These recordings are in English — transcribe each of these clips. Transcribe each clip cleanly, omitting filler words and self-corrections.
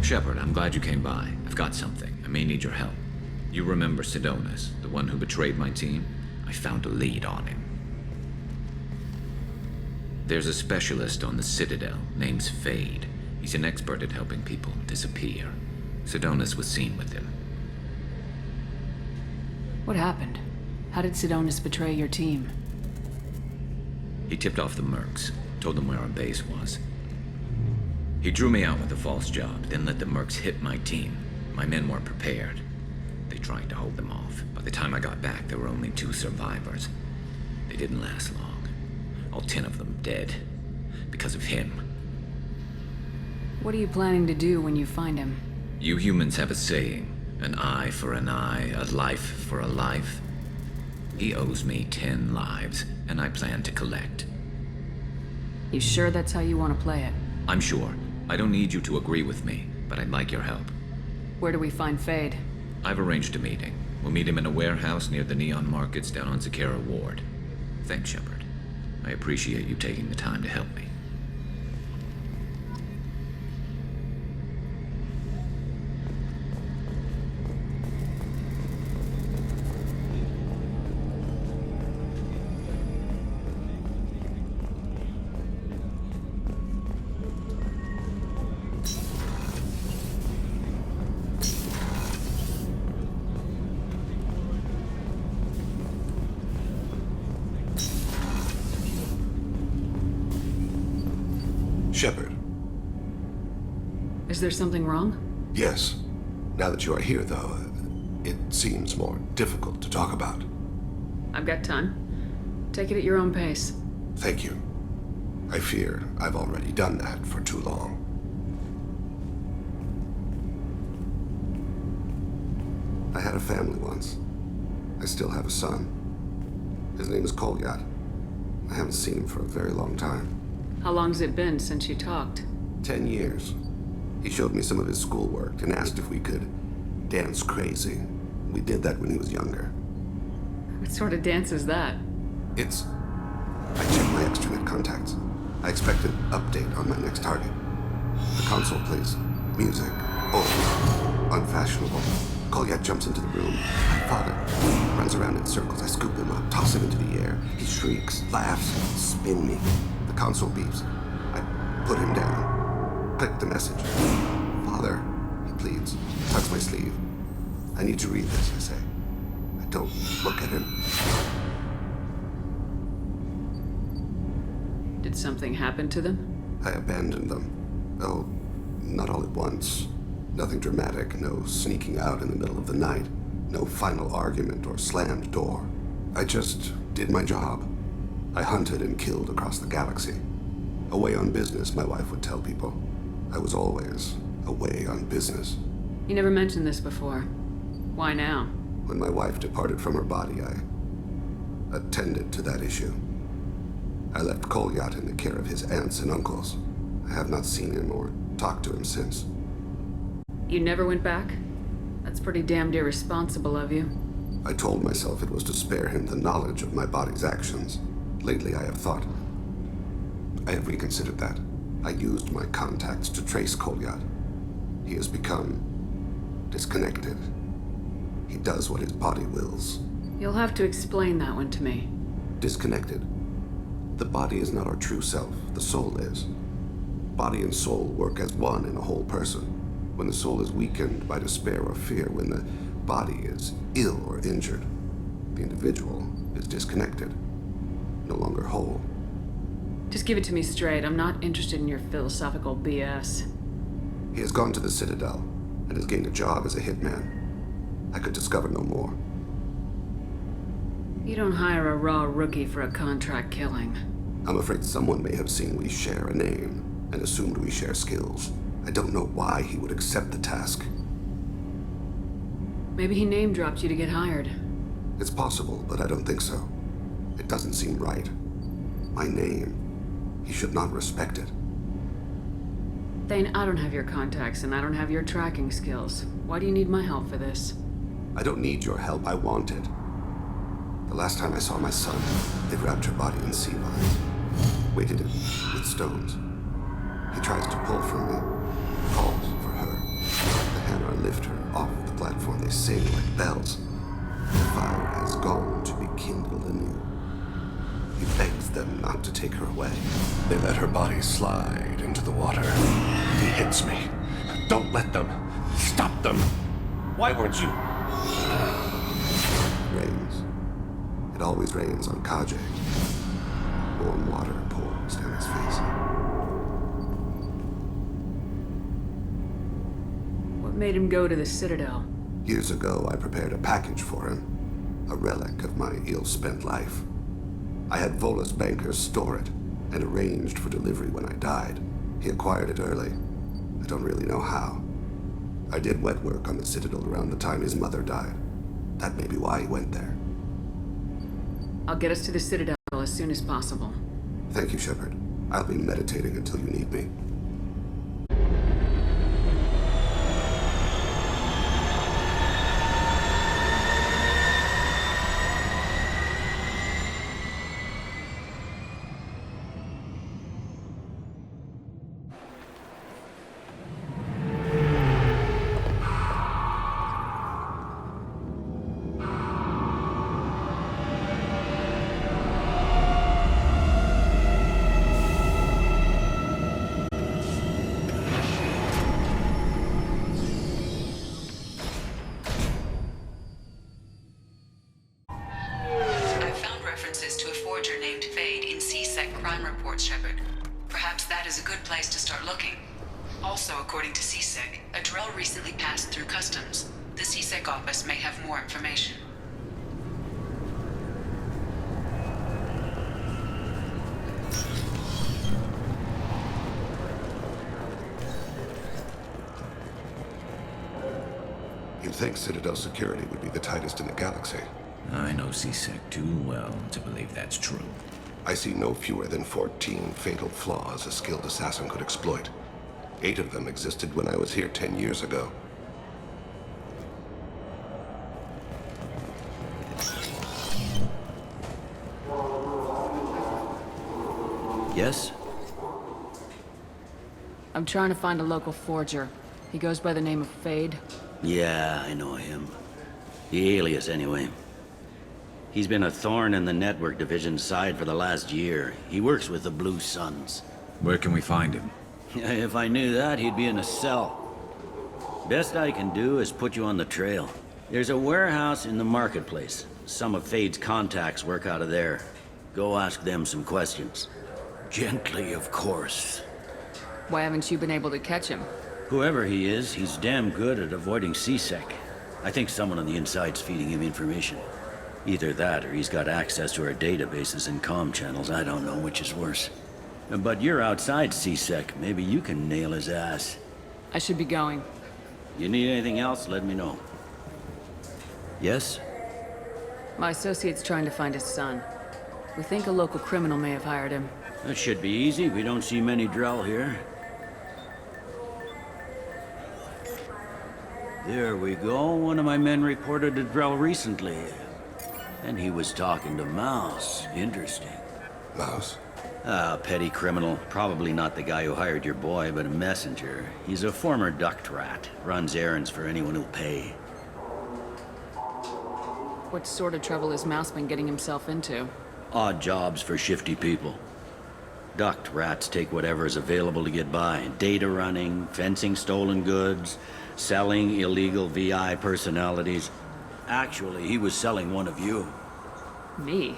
Shepard, I'm glad you came by. I've got something. I may need your help. You remember Sidonis, the one who betrayed my team? I found a lead on him. There's a specialist on the Citadel, named Fade. He's an expert at helping people disappear. Sidonis was seen with him. What happened? How did Sidonis betray your team? He tipped off the mercs, told them where our base was. He drew me out with a false job, then let the mercs hit my team. My men weren't prepared. They tried to hold them off. By the time I got back, there were only 2 survivors. They didn't last long. All 10 of them dead. Because of him. What are you planning to do when you find him? You humans have a saying. An eye for an eye, a life for a life. He owes me 10 lives, and I plan to collect. You sure that's how you want to play it? I'm sure. I don't need you to agree with me, but I'd like your help. Where do we find Fade? I've arranged a meeting. We'll meet him in a warehouse near the Neon Markets down on Zakera Ward. Thanks, Shepard. I appreciate you taking the time to help me. Shepard. Is there something wrong? Yes. Now that you are here, though, it seems more difficult to talk about. I've got time. Take it at your own pace. Thank you. I fear I've already done that for too long. I had a family once. I still have a son. His name is Kolyat. I haven't seen him for a very long time. How long's it been since you talked? 10 years. He showed me some of his schoolwork and asked if we could dance crazy. We did that when he was younger. What sort of dance is that? I checked my extranet contacts. I expect an update on my next target. The console plays music. Old. Unfashionable. Kolyat jumps into the room. I follow. Runs around in circles. I scoop him up, toss him into the air. He shrieks, laughs, spin me. The console beeps. I put him down. Click the message. Father, he pleads. Tucks my sleeve. I need to read this, I say. I don't look at him. Did something happen to them? I abandoned them. Oh, not all at once. Nothing dramatic, no sneaking out in the middle of the night, no final argument or slammed door. I just did my job. I hunted and killed across the galaxy. Away on business, my wife would tell people. I was always away on business. You never mentioned this before. Why now? When my wife departed from her body, I attended to that issue. I left Kolyat in the care of his aunts and uncles. I have not seen him or talked to him since. You never went back? That's pretty damned irresponsible of you. I told myself it was to spare him the knowledge of my body's actions. Lately, I have thought. I have reconsidered that. I used my contacts to trace Kolyat. He has become disconnected. He does what his body wills. You'll have to explain that one to me. Disconnected. The body is not our true self. The soul is. Body and soul work as one in a whole person. When the soul is weakened by despair or fear, when the body is ill or injured, the individual is disconnected, no longer whole. Just give it to me straight. I'm not interested in your philosophical BS. He has gone to the Citadel and has gained a job as a hitman. I could discover no more. You don't hire a raw rookie for a contract killing. I'm afraid someone may have seen we share a name and assumed we share skills. I don't know why he would accept the task. Maybe he name-dropped you to get hired. It's possible, but I don't think so. It doesn't seem right. My name. He should not respect it. Thane, I don't have your contacts and I don't have your tracking skills. Why do you need my help for this? I don't need your help. I want it. The last time I saw my son, they wrapped her body in sea vines, weighted it with stones. He tries to pull from me, calls for her. lift her off the platform, they sing like bells. The fire has gone to be kindled anew. He begs them not to take her away. They let her body slide into the water. He hits me. Don't let them. Stop them. Why weren't you? Rains. It always rains on Kaje. Warm water pours down his face. What made him go to the Citadel? Years ago, I prepared a package for him. A relic of my ill-spent life. I had Volus bankers store it and arranged for delivery when I died. He acquired it early. I don't really know how. I did wet work on the Citadel around the time his mother died. That may be why he went there. I'll get us to the Citadel as soon as possible. Thank you, Shepard. I'll be meditating until you need me. Shepard. Perhaps that is a good place to start looking. Also, according to CSEC, a drill recently passed through customs. The CSEC office may have more information. You'd think Citadel security would be the tightest in the galaxy. I know CSEC too well to believe that's true. I see no fewer than 14 fatal flaws a skilled assassin could exploit. 8 of them existed when I was here 10 years ago. Yes? I'm trying to find a local forger. He goes by the name of Fade. Yeah, I know him. The alias, anyway. He's been a thorn in the network division's side for the last year. He works with the Blue Suns. Where can we find him? If I knew that, he'd be in a cell. Best I can do is put you on the trail. There's a warehouse in the marketplace. Some of Fade's contacts work out of there. Go ask them some questions. Gently, of course. Why haven't you been able to catch him? Whoever he is, he's damn good at avoiding CSEC. I think someone on the inside's feeding him information. Either that, or he's got access to our databases and comm channels. I don't know which is worse. But you're outside CSEC. Maybe you can nail his ass. I should be going. You need anything else, let me know. Yes? My associate's trying to find his son. We think a local criminal may have hired him. That should be easy. We don't see many Drell here. There we go. One of my men reported a Drell recently. And he was talking to Mouse. Interesting. Mouse? Ah, petty criminal. Probably not the guy who hired your boy, but a messenger. He's a former duct rat. Runs errands for anyone who'll pay. What sort of trouble has Mouse been getting himself into? Odd jobs for shifty people. Duct rats take whatever is available to get by. Data running, fencing stolen goods, selling illegal VI personalities. Actually, he was selling one of you. Me?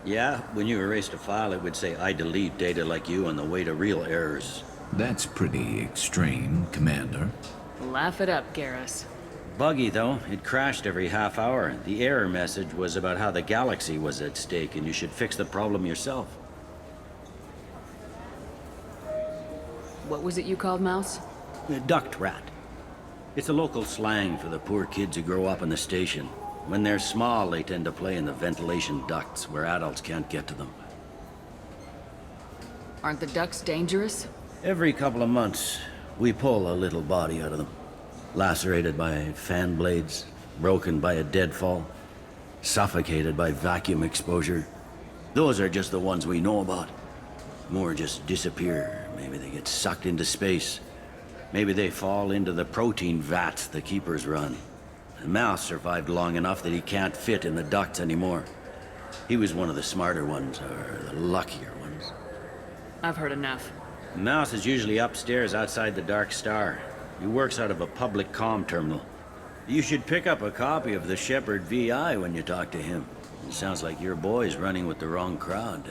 Yeah, when you erased a file, it would say, I delete data like you on the way to real errors. That's pretty extreme, Commander. Laugh it up, Garrus. Buggy, though. It crashed every half hour. The error message was about how the galaxy was at stake and you should fix the problem yourself. What was it you called Mouse? Duct rat. It's a local slang for the poor kids who grow up in the station. When they're small, they tend to play in the ventilation ducts where adults can't get to them. Aren't the ducks dangerous? Every couple of months, we pull a little body out of them. Lacerated by fan blades, broken by a deadfall, suffocated by vacuum exposure. Those are just the ones we know about. More just disappear. Maybe they get sucked into space. Maybe they fall into the protein vats the keepers run. The mouse survived long enough that he can't fit in the ducts anymore. He was one of the smarter ones, or the luckier ones. I've heard enough. The mouse is usually upstairs outside the Dark Star. He works out of a public comm terminal. You should pick up a copy of the Shepherd VI when you talk to him. It sounds like your boy's running with the wrong crowd.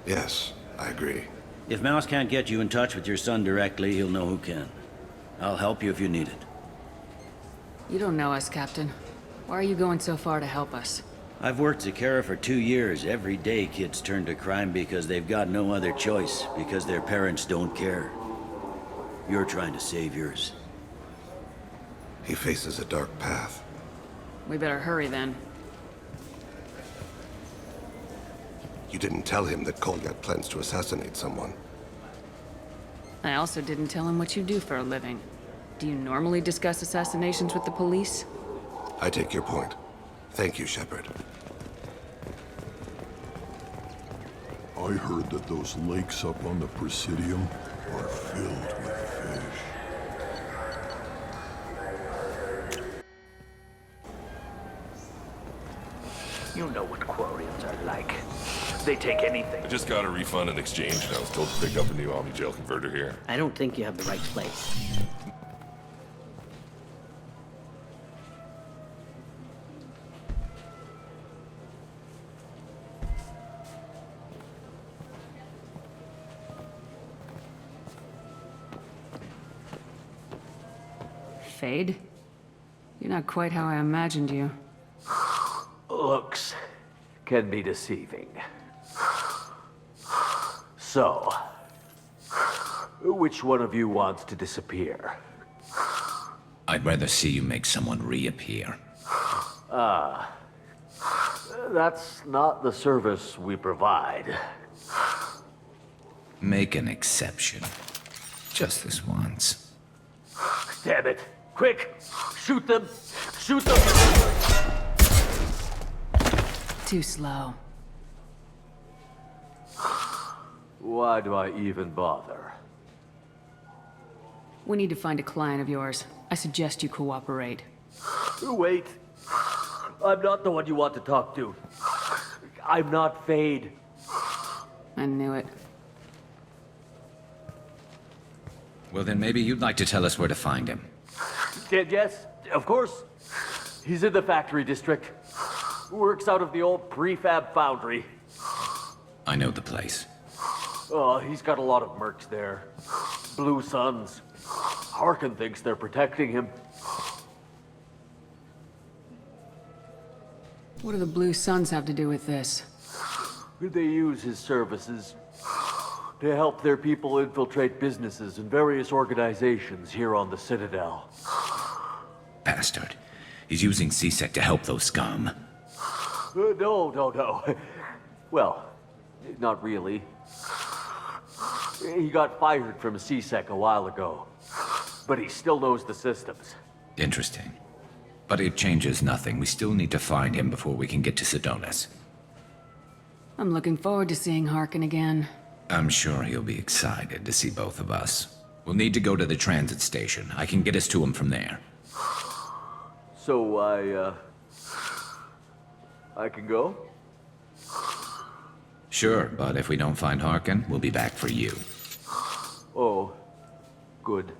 Yes, I agree. If Mouse can't get you in touch with your son directly, he'll know who can. I'll help you if you need it. You don't know us, Captain. Why are you going so far to help us? I've worked Zakera for 2 years. Every day kids turn to crime because they've got no other choice, because their parents don't care. You're trying to save yours. He faces a dark path. We better hurry then. You didn't tell him that Kolyat plans to assassinate someone. I also didn't tell him what you do for a living. Do you normally discuss assassinations with the police? I take your point. Thank you, Shepard. I heard that those lakes up on the Presidium are filled with fish. You know what Quarians are like. They take anything. I just got a refund in exchange, and I was told to pick up a new Omni-Jail converter here. I don't think you have the right place. Fade? You're not quite how I imagined you. Looks can be deceiving. So, which one of you wants to disappear? I'd rather see you make someone reappear. That's not the service we provide. Make an exception. Just this once. Damn it. Quick! Shoot them! Shoot them! Too slow. Why do I even bother? We need to find a client of yours. I suggest you cooperate. Wait. I'm not the one you want to talk to. I'm not Fade. I knew it. Well, then maybe you'd like to tell us where to find him. Yes, of course. He's in the factory district. Works out of the old prefab foundry. I know the place. He's got a lot of mercs there. Blue Suns. Harkin thinks they're protecting him. What do the Blue Suns have to do with this? They use his services to help their people infiltrate businesses and various organizations here on the Citadel. Bastard. He's using CSEC to help those scum. No. Well, not really. He got fired from CSEC a while ago, but he still knows the systems. Interesting. But it changes nothing. We still need to find him before we can get to Sedonis. I'm looking forward to seeing Harkin again. I'm sure he'll be excited to see both of us. We'll need to go to the transit station. I can get us to him from there. So I can go? Sure, but if we don't find Harkin, we'll be back for you. Oh, good.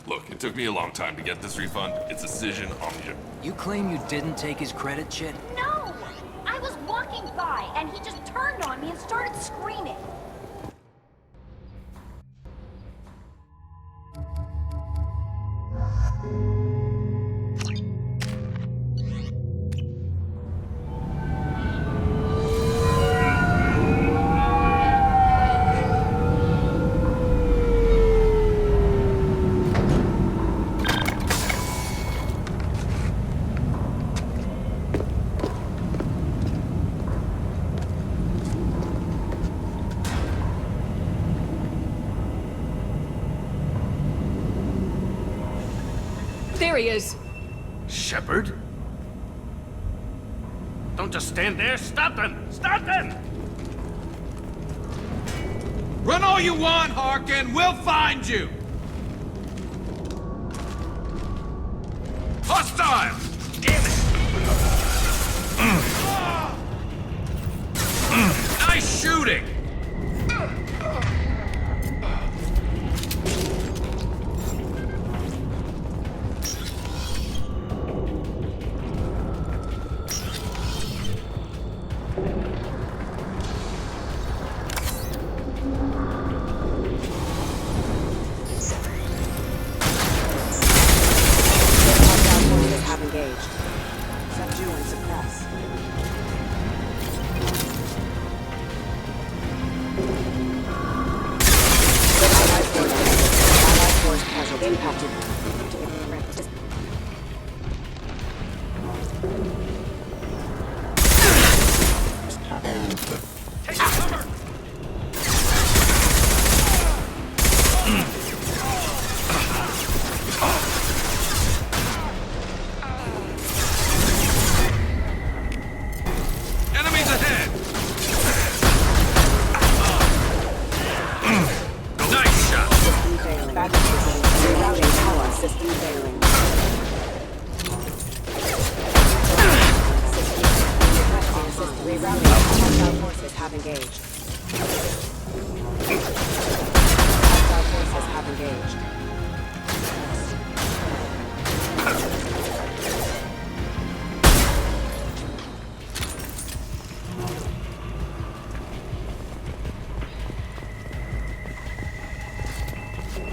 Look, it took me a long time to get this refund. It's a decision on you. You claim you didn't take his credit, Chit? No! I was walking by, and he just turned on me and started screaming. There he is! Shepard? Don't just stand there. Stop them! Stop them! Run all you want, Harkin! We'll find you! Hostile! Damn it! Nice shooting!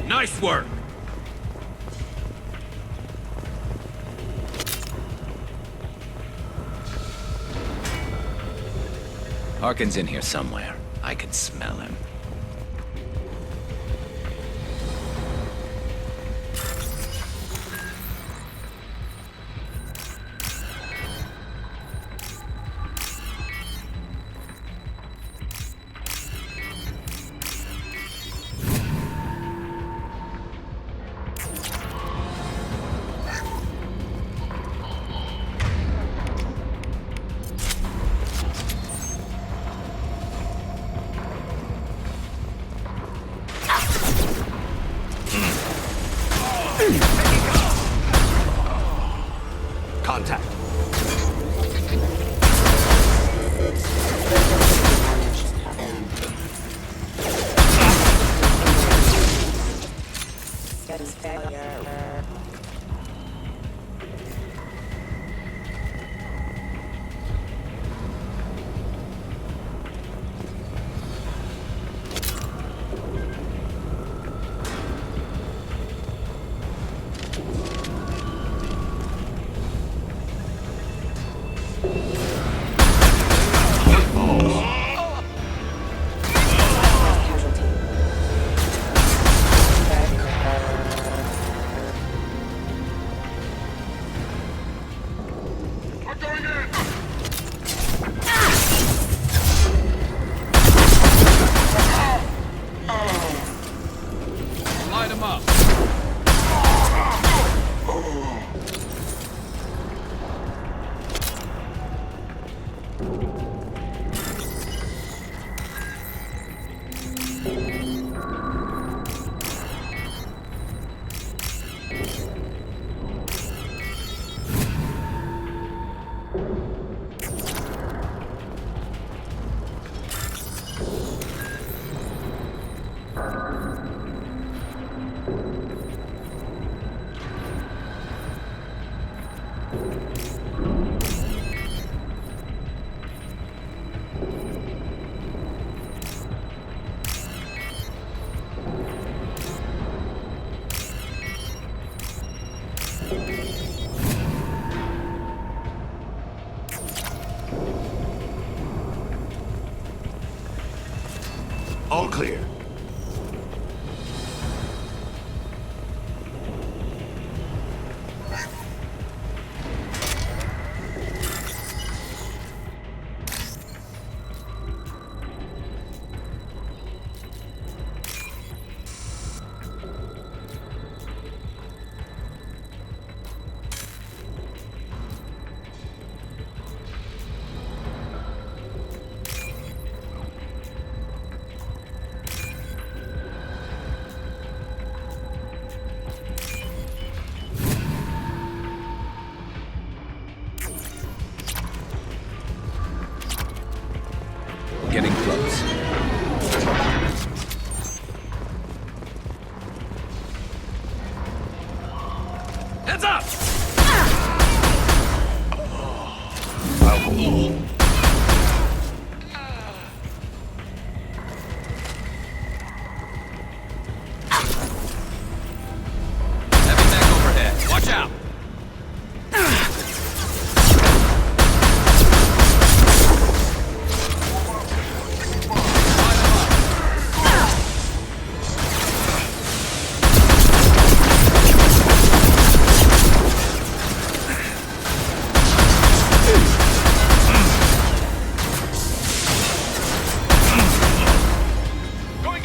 Nice work! Harkin's in here somewhere. I can smell him. Contact. Light him up! All clear. Heavy mech overhead. Watch out!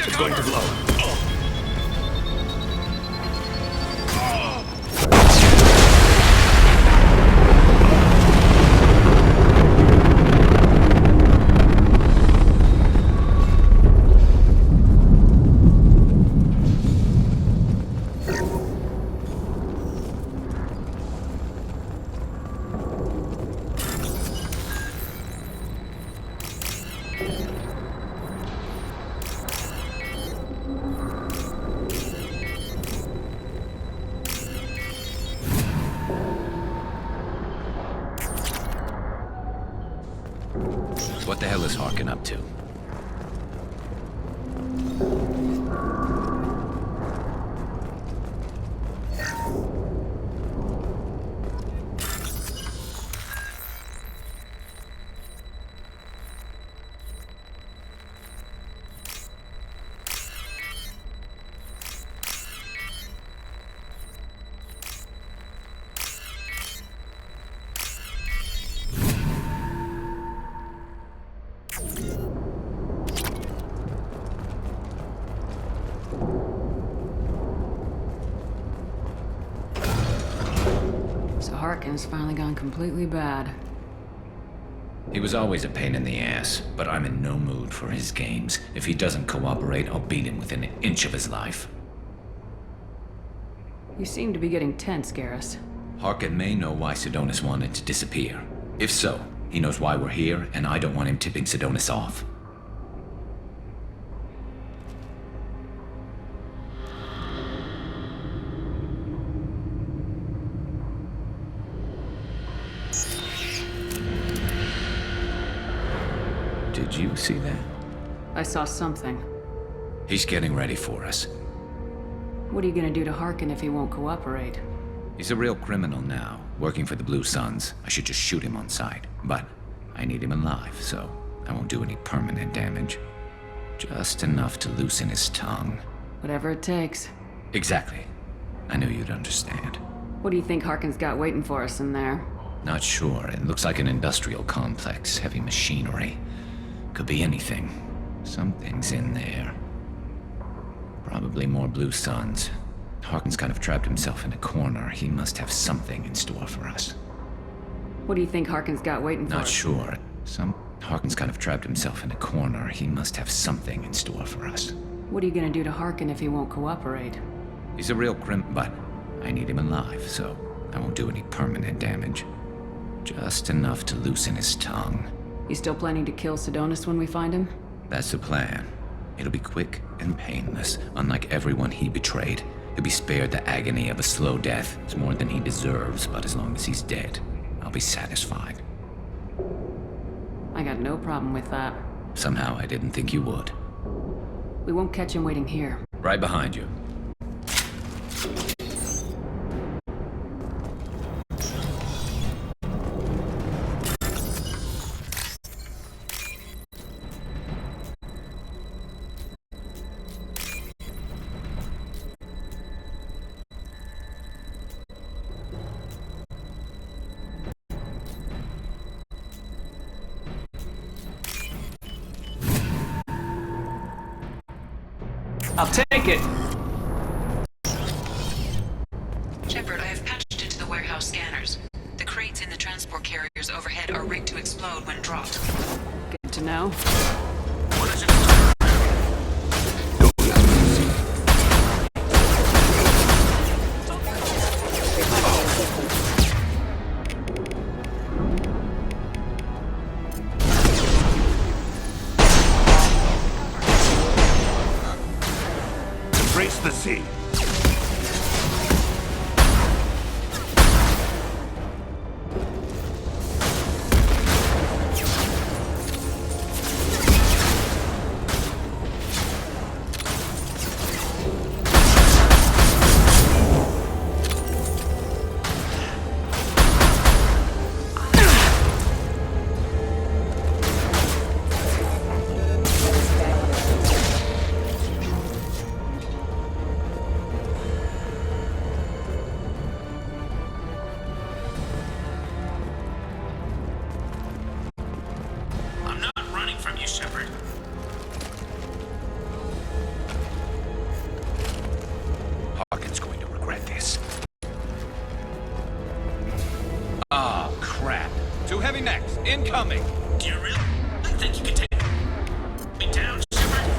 It's going to blow. What the hell is Harkin up to? So Harkin's finally gone completely bad. He was always a pain in the ass, but I'm in no mood for his games. If he doesn't cooperate, I'll beat him within an inch of his life. You seem to be getting tense, Garrus. Harkin may know why Sidonis wanted to disappear. If so, he knows why we're here, and I don't want him tipping Sidonis off. Did you see that? I saw something. He's getting ready for us. What are you gonna do to Harkin if he won't cooperate? He's a real criminal now, working for the Blue Suns. I should just shoot him on sight. But I need him alive, so I won't do any permanent damage. Just enough to loosen his tongue. Whatever it takes. Exactly. I knew you'd understand. What do you think Harkin's got waiting for us in there? Not sure. It looks like an industrial complex, heavy machinery. Could be anything. Something's in there. Probably more Blue Suns. Harkin's kind of trapped himself in a corner. He must have something in store for us. What do you think Harkin's got waiting for us? Not sure. Harkin's kind of trapped himself in a corner. He must have something in store for us. What are you gonna do to Harkin if he won't cooperate? He's a real but I need him alive, so I won't do any permanent damage. Just enough to loosen his tongue. You still planning to kill Sidonis when we find him? That's the plan. It'll be quick and painless, unlike everyone he betrayed. He'll be spared the agony of a slow death. It's more than he deserves, but as long as he's dead, I'll be satisfied. I got no problem with that. Somehow I didn't think you would. We won't catch him waiting here. Right behind you. I'll take it! Shepard, I have patched into the warehouse scanners. The crates in the transport carriers overhead are rigged to explode when dropped. Good to know. What is it? Embrace the sea. Two heavy necks, incoming. Do you really think you can take me down, Shepard?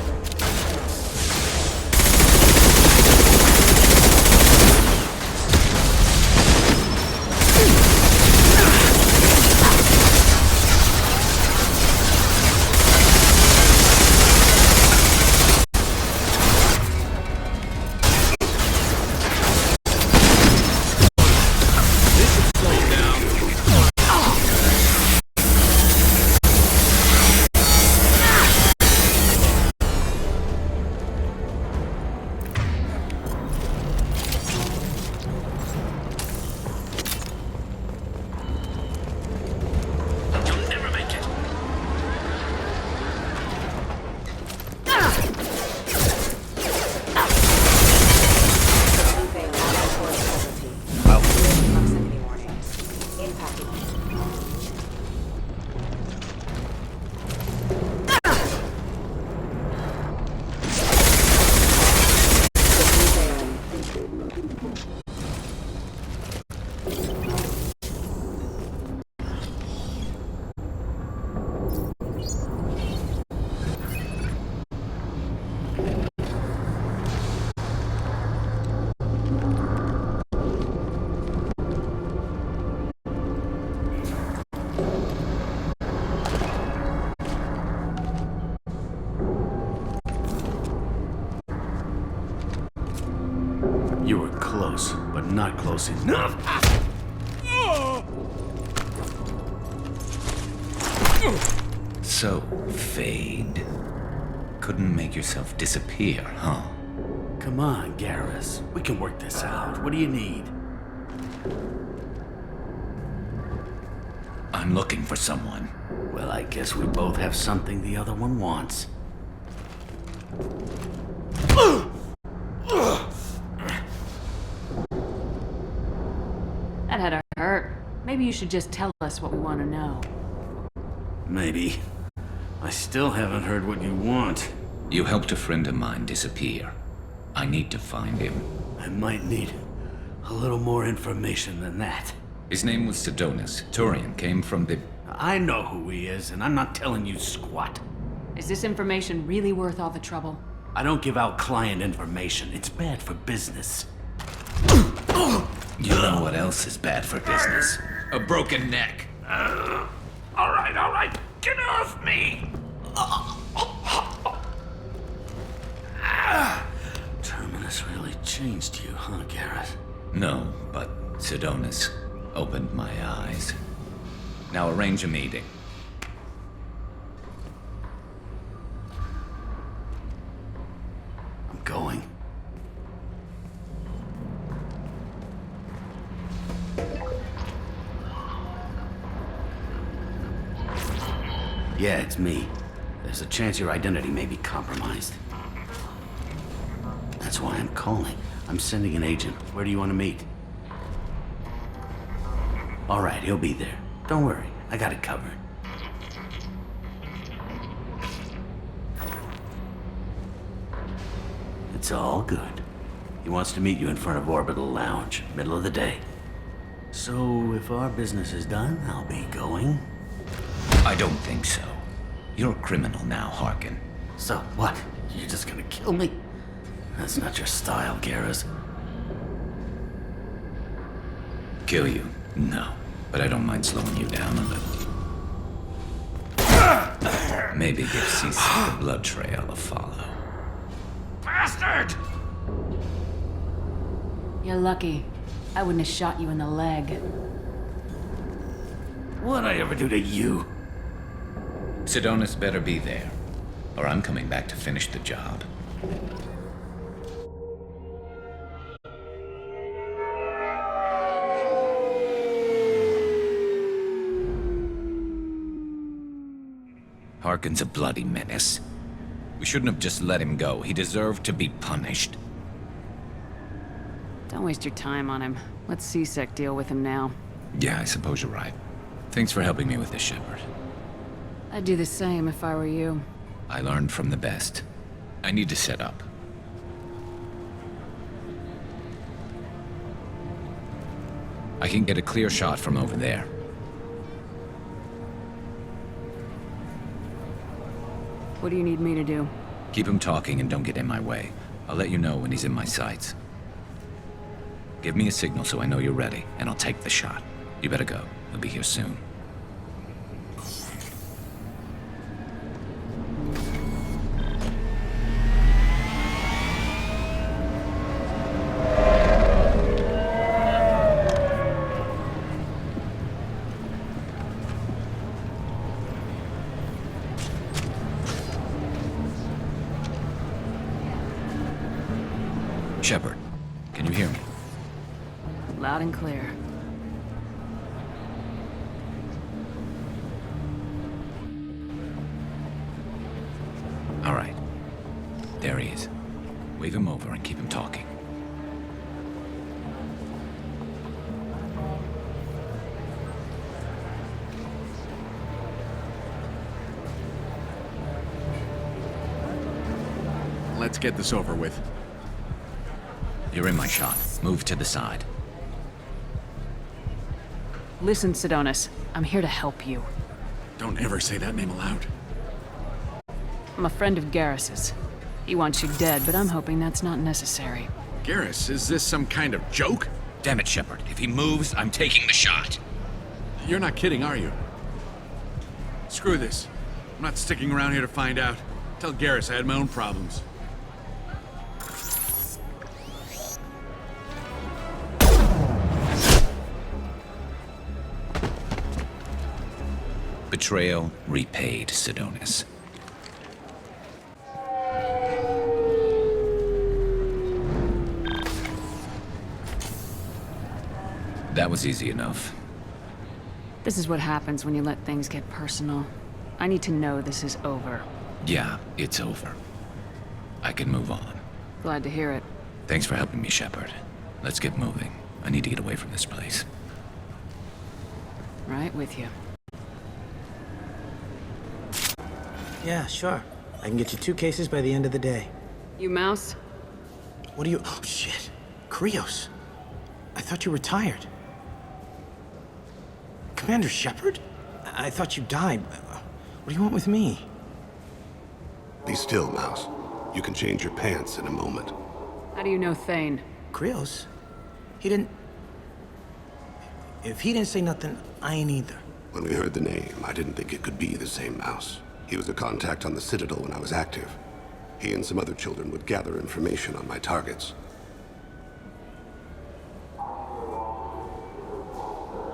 You were close, but not close enough. So, Fade. Couldn't make yourself disappear, huh? Come on, Garrus. We can work this out. What do you need? I'm looking for someone. Well, I guess we both have something the other one wants. That had to hurt. Maybe you should just tell us what we want to know. Maybe. I still haven't heard what you want. You helped a friend of mine disappear. I need to find him. I might need a little more information than that. His name was Sidonis. Turian came from the... I know who he is, and I'm not telling you squat. Is this information really worth all the trouble? I don't give out client information. It's bad for business. You know what else is bad for business? A broken neck. All right. Get off me! Terminus really changed you, huh, Garrett? No, but Sidonis opened my eyes. Now arrange a meeting. I'm going. Yeah, it's me. There's a chance your identity may be compromised. That's why I'm calling. I'm sending an agent. Where do you want to meet? All right, he'll be there. Don't worry, I got it covered. It's all good. He wants to meet you in front of Orbital Lounge, middle of the day. So, if our business is done, I'll be going. I don't think so. You're a criminal now, Harkin. So what? You're just gonna kill me? That's not your style, Garrus. Kill you? No. But I don't mind slowing you down a little. Maybe give Seasick the blood trail a follow. Bastard! You're lucky. I wouldn't have shot you in the leg. What'd I ever do to you? Sidonis better be there, or I'm coming back to finish the job. Harkin's a bloody menace. We shouldn't have just let him go. He deserved to be punished. Don't waste your time on him. Let C-Sec deal with him now. Yeah, I suppose you're right. Thanks for helping me with this, Shepard. I'd do the same if I were you. I learned from the best. I need to set up. I can get a clear shot from over there. What do you need me to do? Keep him talking and don't get in my way. I'll let you know when he's in my sights. Give me a signal so I know you're ready, and I'll take the shot. You better go. He'll be here soon. Shepard, can you hear me? Loud and clear. All right. There he is. Wave him over and keep him talking. Let's get this over with. You're in my shot. Move to the side. Listen, Sidonis. I'm here to help you. Don't ever say that name aloud. I'm a friend of Garrus's. He wants you dead, but I'm hoping that's not necessary. Garrus, is this some kind of joke? Damn it, Shepard. If he moves, I'm taking the shot. You're not kidding, are you? Screw this. I'm not sticking around here to find out. Tell Garrus I had my own problems. Betrayal repaid, Sidonis. That was easy enough. This is what happens when you let things get personal. I need to know this is over. Yeah, it's over. I can move on. Glad to hear it. Thanks for helping me, Shepard. Let's get moving. I need to get away from this place. Right with you. Yeah, sure. I can get you 2 cases by the end of the day. You Mouse? What do you... Oh, shit. Krios. I thought you were retired. Commander Shepard? I thought you died. What do you want with me? Be still, Mouse. You can change your pants in a moment. How do you know Thane? Krios? He didn't... If he didn't say nothing, I ain't either. When we heard the name, I didn't think it could be the same Mouse. He was a contact on the Citadel when I was active. He and some other children would gather information on my targets.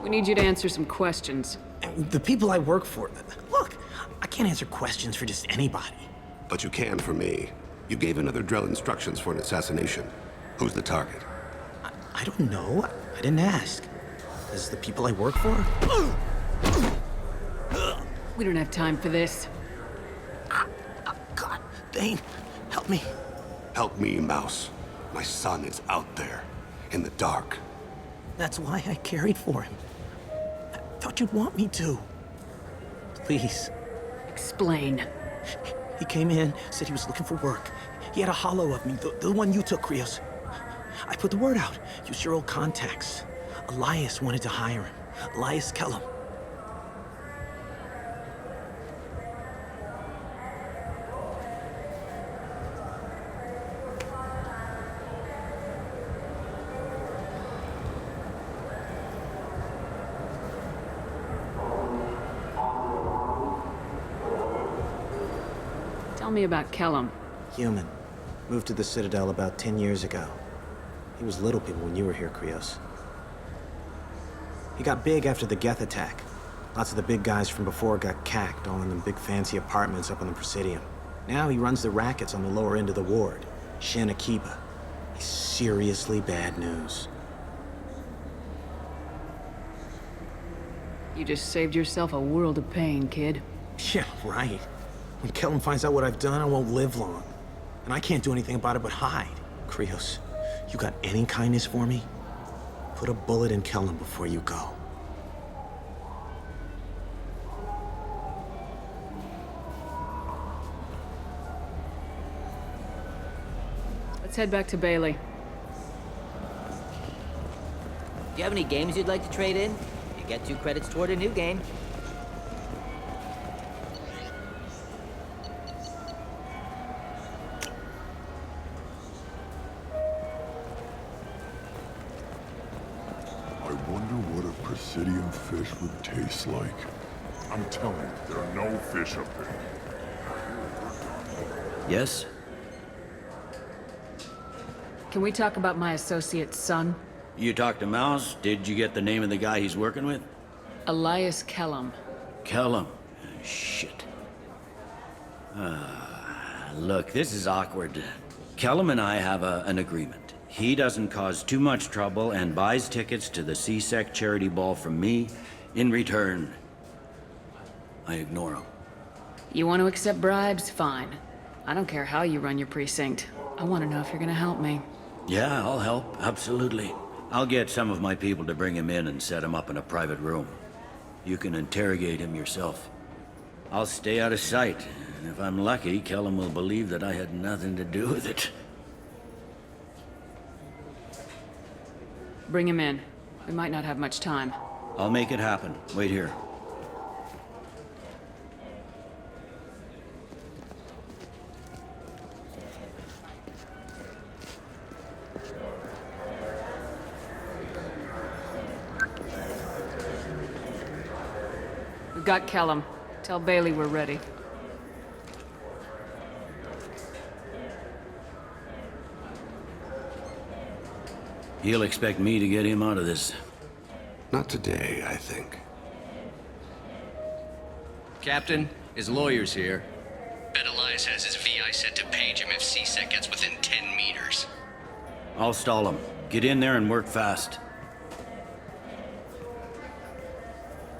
We need you to answer some questions. The people I work for... Look, I can't answer questions for just anybody. But you can for me. You gave another Drell instructions for an assassination. Who's the target? I don't know. I didn't ask. Is the people I work for? We don't have time for this. God, Thane, help me. Help me, Mouse. My son is out there, in the dark. That's why I carried for him. I thought you'd want me to. Please. Explain. He came in, said he was looking for work. He had a hollow of me, the one you took, Krios. I put the word out. Use your old contacts. Elias wanted to hire him. Elias Kellum. Tell me about Kellum. Human. Moved to the Citadel about 10 years ago. He was little people when you were here, Krios. He got big after the Geth attack. Lots of the big guys from before got cacked, all in them big fancy apartments up on the Presidium. Now he runs the rackets on the lower end of the ward, Shin Akiba. He's seriously bad news. You just saved yourself a world of pain, kid. Yeah, right. When Kellum finds out what I've done, I won't live long. And I can't do anything about it but hide. Krios, you got any kindness for me? Put a bullet in Kellum before you go. Let's head back to Bailey. Do you have any games you'd like to trade in? You get 2 credits toward a new game. Presidium fish would taste like. I'm telling you, there are no fish up there. Yes? Can we talk about my associate's son? You talked to Mouse? Did you get the name of the guy he's working with? Elias Kellum. Kellum. Shit. Look, this is awkward. Kellum and I have an agreement. He doesn't cause too much trouble and buys tickets to the CSEC charity ball from me. In return, I ignore him. You want to accept bribes? Fine. I don't care how you run your precinct. I want to know if you're gonna help me. Yeah, I'll help. Absolutely. I'll get some of my people to bring him in and set him up in a private room. You can interrogate him yourself. I'll stay out of sight, and if I'm lucky, Kellum will believe that I had nothing to do with it. Bring him in. We might not have much time. I'll make it happen. Wait here. We've got Kellum. Tell Bailey we're ready. He'll expect me to get him out of this. Not today, I think. Captain, his lawyer's here. Bet Elias has his VI set to page him if CSEC gets within 10 meters. I'll stall him. Get in there and work fast.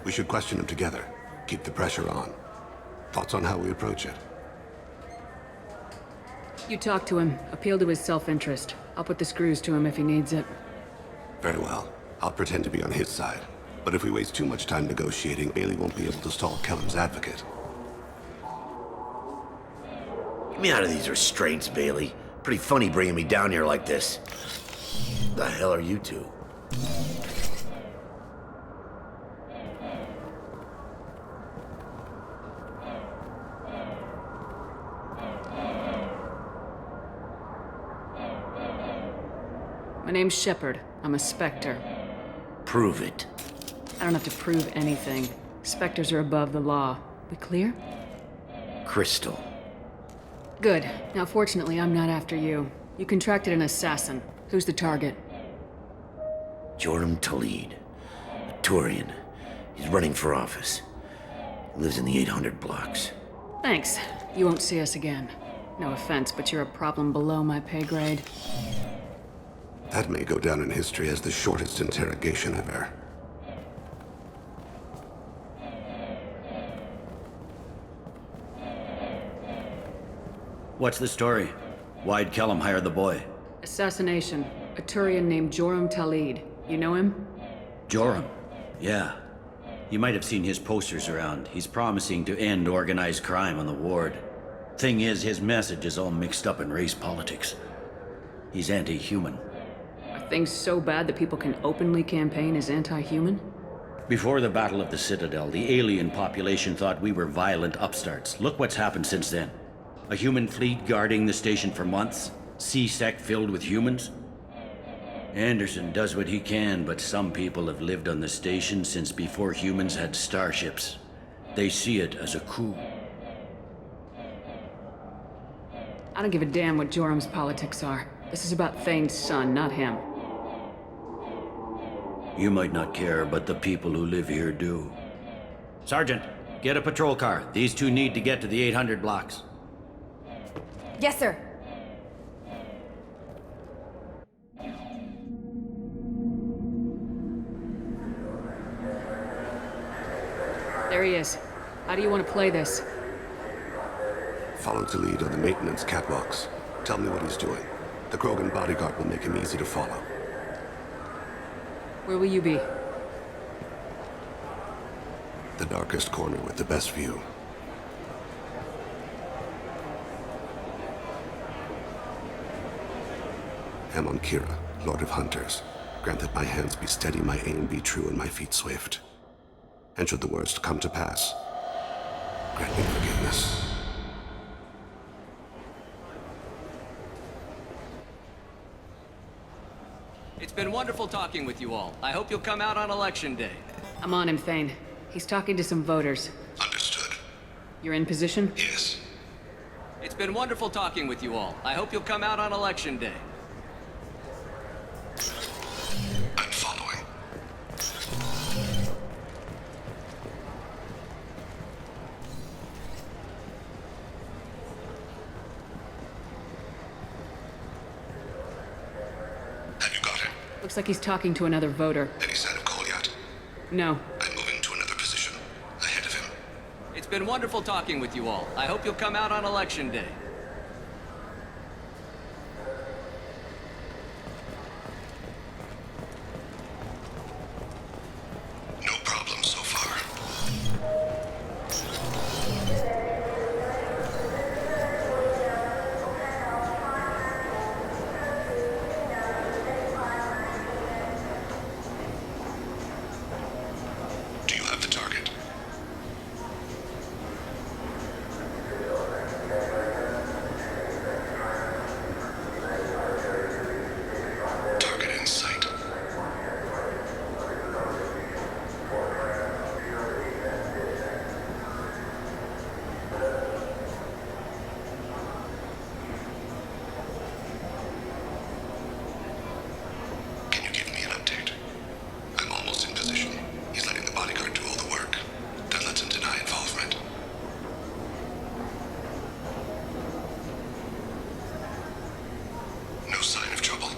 We should question him together. Keep the pressure on. Thoughts on how we approach it? You talk to him. Appeal to his self-interest. I'll put the screws to him if he needs it. Very well. I'll pretend to be on his side. But if we waste too much time negotiating, Bailey won't be able to stall Kellum's advocate. Get me out of these restraints, Bailey. Pretty funny bringing me down here like this. The hell are you two? My name's Shepard. I'm a Spectre. Prove it. I don't have to prove anything. Spectres are above the law. We clear? Crystal. Good. Now, fortunately, I'm not after you. You contracted an assassin. Who's the target? Joram Talid. A Turian. He's running for office. Lives in the 800 blocks. Thanks. You won't see us again. No offense, but you're a problem below my pay grade. That may go down in history as the shortest interrogation ever. What's the story? Why'd Kellum hire the boy? Assassination. A Turian named Joram Talid. You know him? Joram? Yeah. You might have seen his posters around. He's promising to end organized crime on the ward. Thing is, his message is all mixed up in race politics. He's anti-human. Are things so bad that people can openly campaign as anti-human? Before the Battle of the Citadel, the alien population thought we were violent upstarts. Look what's happened since then. A human fleet guarding the station for months. CSEC filled with humans. Anderson does what he can, but some people have lived on the station since before humans had starships. They see it as a coup. I don't give a damn what Joram's politics are. This is about Thane's son, not him. You might not care, but the people who live here do. Sergeant, get a patrol car. These two need to get to the 800 blocks. Yes, sir. There he is. How do you want to play this? Follow to lead on the maintenance catwalks. Tell me what he's doing. The Krogan bodyguard will make him easy to follow. Where will you be? The darkest corner with the best view. Amon Kira, Lord of Hunters. Grant that my hands be steady, my aim be true, and my feet swift. And should the worst come to pass, grant me forgiveness. It's been wonderful talking with you all. I hope you'll come out on Election Day. I'm on him, Thane. He's talking to some voters. Understood. You're in position? Yes. It's been wonderful talking with you all. I hope you'll come out on Election Day. I'm following. Have you got him? Looks like he's talking to another voter. Any sign of Cole yet? No. I'm moving to another position. Ahead of him. It's been wonderful talking with you all. I hope you'll come out on Election Day. No problem so far. Do you have the target? Target in sight. Can you give me an update? I'm almost in position. He's letting the bodyguard do all the work. That lets him deny involvement. No sign of trouble.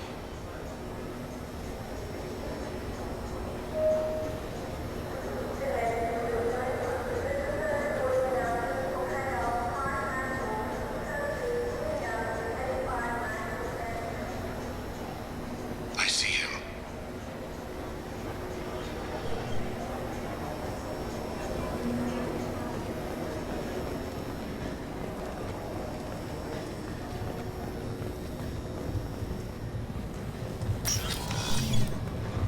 I see him.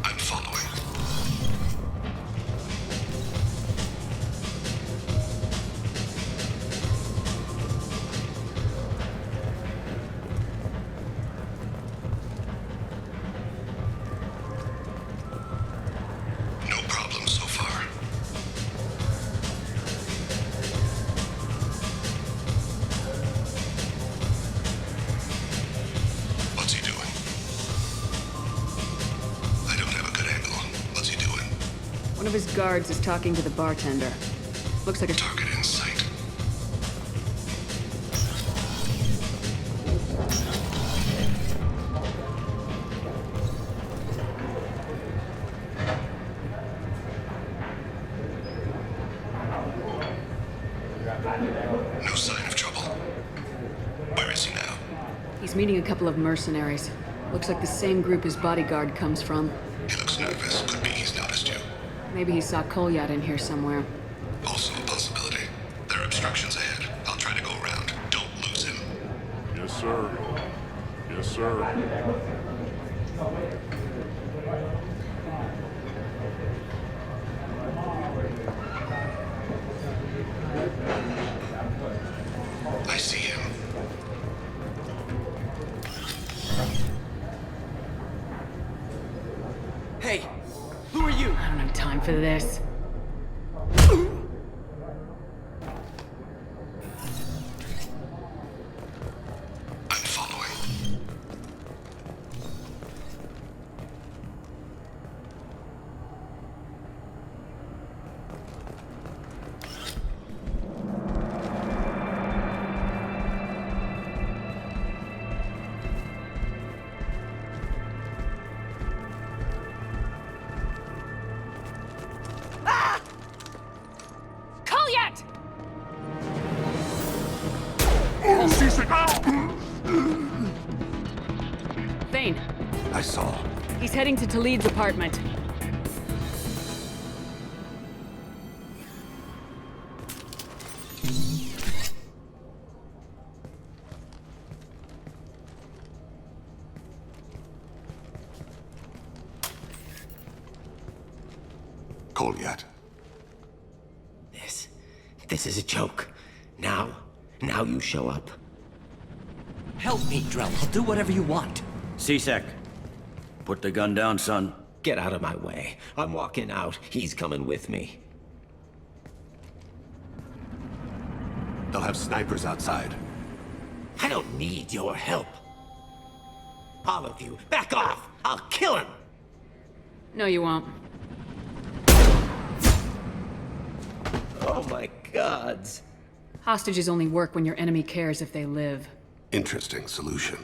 I'm following. No problem so far. What's he doing? I don't have a good angle. What's he doing? One of his guards is talking to the bartender. Looks like a... Target in sight. No sign of trouble. Where is he now? He's meeting a couple of mercenaries. Looks like the same group his bodyguard comes from. He looks nervous. Could be he's noticed you. Maybe he saw Kolyat in here somewhere. Also a possibility. There are obstructions ahead. I'll try to go around. Don't lose him. Yes, sir. Yes, sir. I see him. Hey, who are you? I don't have time for this. I'm following. Kolyat! Thane, I saw. he's heading to Talid's apartment. Kolyat. This is a joke. Now you show up. Help me, Drell. I'll do whatever you want. C-Sec, put the gun down, son. Get out of my way. I'm walking out. He's coming with me. They'll have snipers outside. I don't need your help. All of you, back off! I'll kill him! No, you won't. Oh my gods. Hostages only work when your enemy cares if they live. Interesting solution.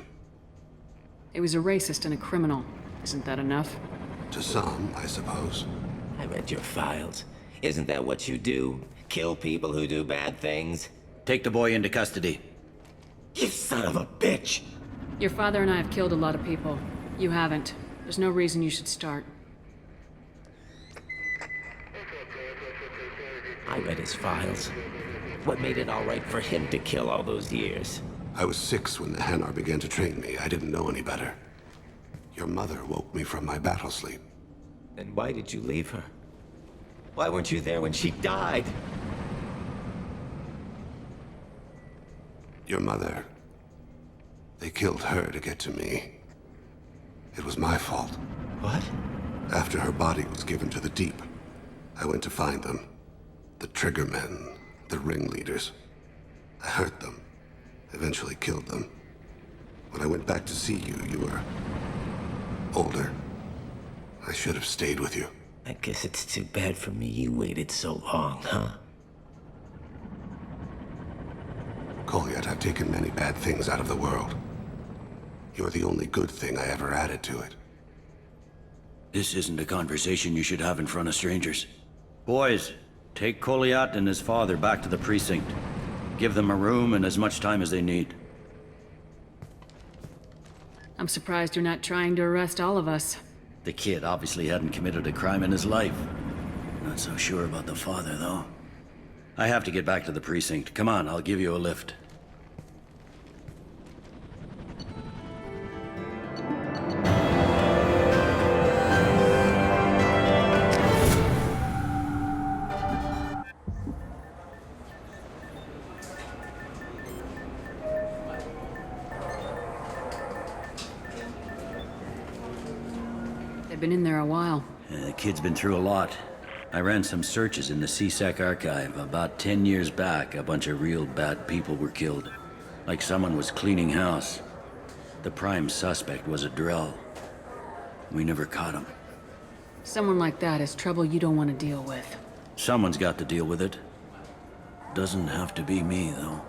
It was a racist and a criminal. Isn't that enough? To some, I suppose. I read your files. Isn't that what you do? Kill people who do bad things? Take the boy into custody. You son of a bitch! Your father and I have killed a lot of people. You haven't. There's no reason you should start. I read his files. What made it all right for him to kill all those years? I was 6 when the Hanar began to train me. I didn't know any better. Your mother woke me from my battle sleep. Then why did you leave her? Why weren't you there when she died? Your mother... They killed her to get to me. It was my fault. What? After her body was given to the Deep, I went to find them. The Triggermen, the ringleaders. I hurt them. Eventually killed them. When I went back to see you, you were... older. I should have stayed with you. I guess it's too bad for me you waited so long, huh? Kolyat, I've taken many bad things out of the world. You're the only good thing I ever added to it. This isn't a conversation you should have in front of strangers. Boys, take Kolyat and his father back to the precinct. Give them a room and as much time as they need. I'm surprised you're not trying to arrest all of us. The kid obviously hadn't committed a crime in his life. Not so sure about the father, though. I have to get back to the precinct. Come on, I'll give you a lift. They've been in there a while. The kid's been through a lot. I ran some searches in the CSEC archive. About 10 years back, a bunch of real bad people were killed. Like someone was cleaning house. The prime suspect was a Drell. We never caught him. Someone like that is trouble you don't want to deal with. Someone's got to deal with it. Doesn't have to be me, though.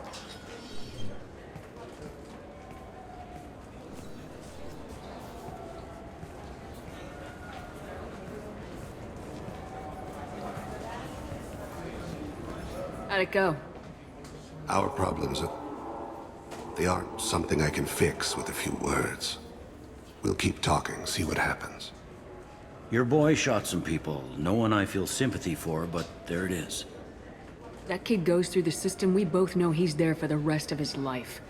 How'd it go? Our problems they aren't something I can fix with a few words. We'll keep talking, see what happens. Your boy shot some people. No one I feel sympathy for, but there it is. That kid goes through the system, we both know he's there for the rest of his life.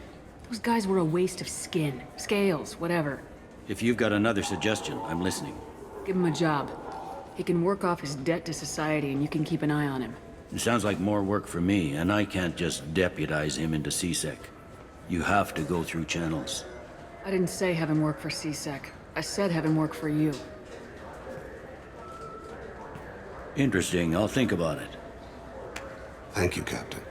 Those guys were a waste of skin, scales, whatever. If you've got another suggestion, I'm listening. Give him a job. He can work off his debt to society and you can keep an eye on him. It sounds like more work for me, and I can't just deputize him into CSEC. You have to go through channels. I didn't say have him work for CSEC. I said have him work for you. Interesting. I'll think about it. Thank you, Captain.